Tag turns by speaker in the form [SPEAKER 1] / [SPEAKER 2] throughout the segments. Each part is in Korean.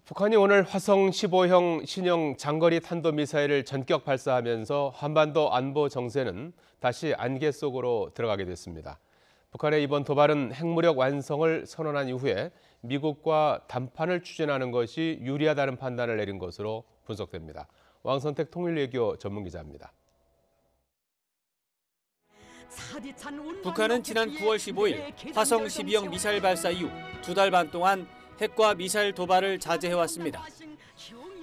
[SPEAKER 1] 북한이 오늘 화성 15형 신형 장거리 탄도미사일을 전격 발사하면서 한반도 안보 정세는 다시 안개 속으로 들어가게 됐습니다. 북한의 이번 도발은 핵무력 완성을 선언한 이후에 미국과 담판을 추진하는 것이 유리하다는 판단을 내린 것으로 분석됩니다. 왕선택 통일외교 전문기자입니다.
[SPEAKER 2] 북한은 지난 9월 15일 화성 12형 미사일 발사 이후 2달 반 동안 핵과 미사일 도발을 자제해왔습니다.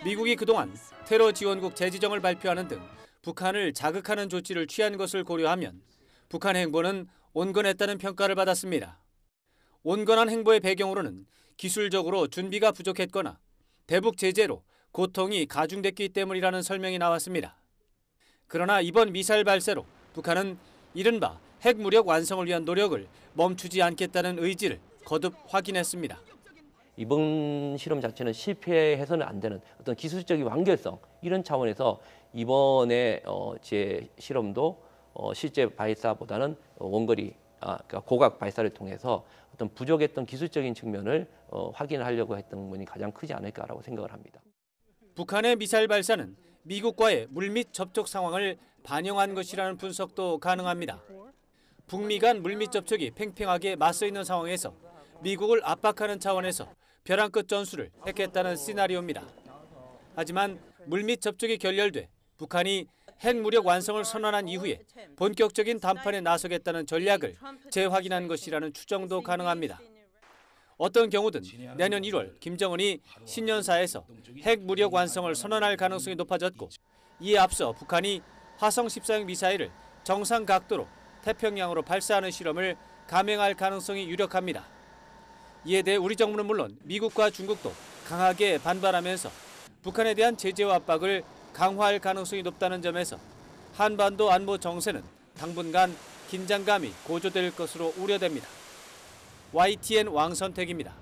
[SPEAKER 2] 미국이 그동안 테러 지원국 재지정을 발표하는 등 북한을 자극하는 조치를 취한 것을 고려하면 북한 행보는 온건했다는 평가를 받았습니다. 온건한 행보의 배경으로는 기술적으로 준비가 부족했거나 대북 제재로 고통이 가중됐기 때문이라는 설명이 나왔습니다. 그러나 이번 미사일 발사로 북한은 이른바 핵무력 완성을 위한 노력을 멈추지 않겠다는 의지를 거듭 확인했습니다.
[SPEAKER 3] 이번 실험 자체는 실패해서는 안 되는 어떤 기술적인 완결성 이런 차원에서 이번에 제 실험도 실제 발사보다는 원거리 그러니까 고각 발사를 통해서 어떤 부족했던 기술적인 측면을 확인하려고 했던 부분이 가장 크지 않을까라고 생각을 합니다.
[SPEAKER 2] 북한의 미사일 발사는 미국과의 물밑 접촉 상황을 반영한 것이라는 분석도 가능합니다. 북미 간 물밑 접촉이 팽팽하게 맞서 있는 상황에서 미국을 압박하는 차원에서 벼랑 끝 전술을 택했다는 시나리오입니다. 하지만 물밑 접촉이 결렬돼 북한이 핵무력 완성을 선언한 이후에 본격적인 담판에 나서겠다는 전략을 재확인한 것이라는 추정도 가능합니다. 어떤 경우든 내년 1월 김정은이 신년사에서 핵무력 완성을 선언할 가능성이 높아졌고 이에 앞서 북한이 화성 14형 미사일을 정상 각도로 태평양으로 발사하는 실험을 감행할 가능성이 유력합니다. 이에 대해 우리 정부는 물론 미국과 중국도 강하게 반발하면서 북한에 대한 제재와 압박을 강화할 가능성이 높다는 점에서 한반도 안보 정세는 당분간 긴장감이 고조될 것으로 우려됩니다. YTN 왕선택입니다.